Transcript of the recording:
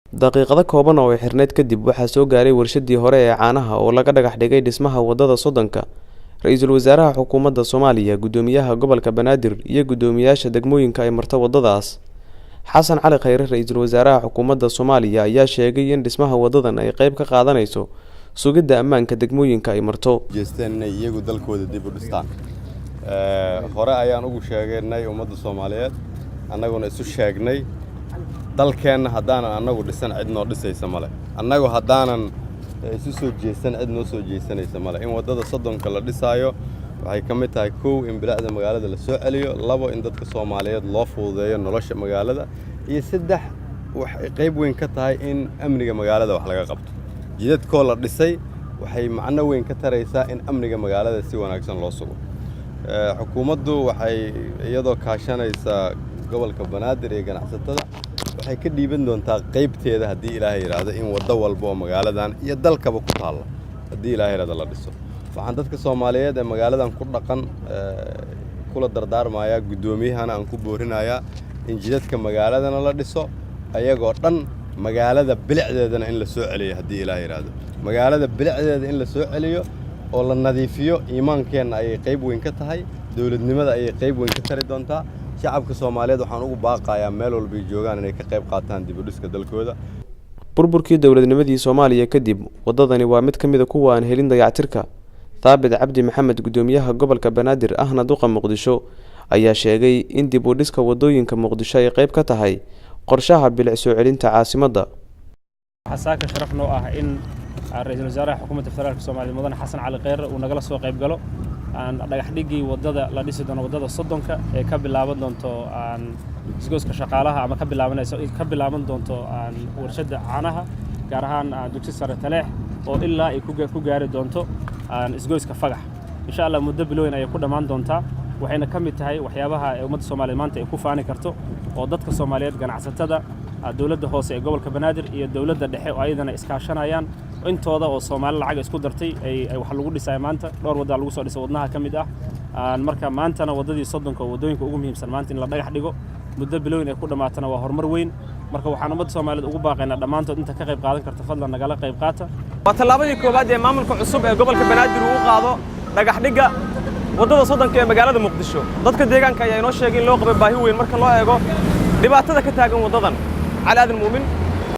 daqiiqado kooban oo xirneed kadib waxaa soo gaaray warshadii hore ee caanaha oo laga dhagax dhigay dhismaha wadada Soddonka. Ra'iisul Wasaaraha Xukuumadda Soomaaliya, Gudoomiyaha Gobolka Banaadir iyo gudoomiyaasha degmooyinka ay marto wadadaas. Xasan Cali Khayre, Ra'iisul Wasaaraha Xukuumadda Soomaaliya, ayaa sheegay in dhismaha wadadan ay qayb ka qaadanayso sugidda ammaanka degmooyinka ay marto. jeesteen iyagu dalkooda dib u dhistaan. Hore ayaan ugu sheegnay ummadda Soomaaliyeed annaguna isu sheegnay dalkeena haddaanan annagu dhisan cid noo dhisaysa male. Annagu haddaanan isu soo jeesan cid noo soo jeesanaysa male. In wadada Soddonka la dhisaayo waxay ka mid tahay kow in bilaacda magaalada la soo celiyo, labo in dadka Soomaaliyeed loo fududeeyo nolosha magaalada, iyo saddex waxay qayb weyn ka tahay in amniga magaalada wax laga qabto. Jidadkoo la dhisay waxay macno weyn ka taraysaa in amniga magaalada si wanaagsan loo sugo. Xukuumaddu waxay iyadoo kaashanaysa gobolka Banaadir iyo ganacsatada waxay ka dhiiban doontaa qaybteeda haddii Ilaahay yiraahdo in wada walba oo magaaladan iyo dalkaba ku taala haddii Ilaahay yiraahdo la dhiso. Waxaan dadka Soomaaliyeed ee magaaladan ku dhaqan kula dardaarmaya gudoomiyahana aan ku boorinayaa in jidadka magaaladana la dhiso ayagoo dhan magaalada bilicdeedana in la soo celiyo haddii Ilaahay yiraahdo. Magaalada bilicdeeda in la soo celiyo oo la nadiifiyo iimaankeena ay qayb weyn ka tahay, dawladnimada ay qayb weyn ka tari doontaa. shacabka Soomaaliyeed waxaan ugu baaqayaa meel walba ay joogaan inay ka qayb qaataan dib u dhiska dalkooda. Burburkii dawladnimadii Soomaaliya kadib, wadadani waa mid ka mid ah kuwa aan helin dayactirka. Thabit Cabdi Maxamed, gudoomiyaha gobolka Banaadir ahna duqa Muqdisho, ayaa sheegay in dib u dhiska wadooyinka Muqdisho ay qayb ka tahay qorshaha bilic soo celinta caasimadda. xasaaka sharaf noo ah in Ra'iisul Wasaaraha Xukuumadda Federaalka Soomaaliya Mudane Xasan Cali Khayre uu nagala soo qayb galo dhagax dhigii wadada la dhisi doono wadada Soddonka ee ka bilaaban doonto isgoyska shaqaalaha ama ka bilaaban doonto warshada caanaha gaar ahaan dugsi sare Taleex oo ilaa ay ku gaari doonto isgoyska Fagax. Insha Allah muddo bilooyin ay ku dhamaan doontaa, waxayna ka mid tahay waxyaabaha ummadda Soomaaliyeed maanta ay ku faani karto oo dadka Soomaaliyeed ganacsatada dawladda hoose ee gobolka Banaadir iyo dawladda dhexe oo ayadana iskaashanayaan intooda oo Soomaali lacag isku dartay ay wax lagu dhisay maanta dhowr wada lagu soo dhisay wadnaha kamid ah marka maantana wadadii Soddonka wadooyinka ugu muhiimsan maanta in la dhagax dhigo muddo bilooyin ay ku dhamaatana waa horumar weyn. marka waxaan ummadda Soomaaliyeed ugu baaqaynaa dhamaantood inta ka qayb qaadan karta fadlan nagala qayb qaata. waa tallaabadii koowaad ee maamulka cusub ee gobolka Banaadir uu qaado dhagax dhiga wadada Soddonka ee magaalada Muqdisho. dadka deegaanka ayaa inoo sheegay in loo qabay baahi weyn marka loo eego dhibaatada ka taagan wadadan. Cali Aadan Muumin,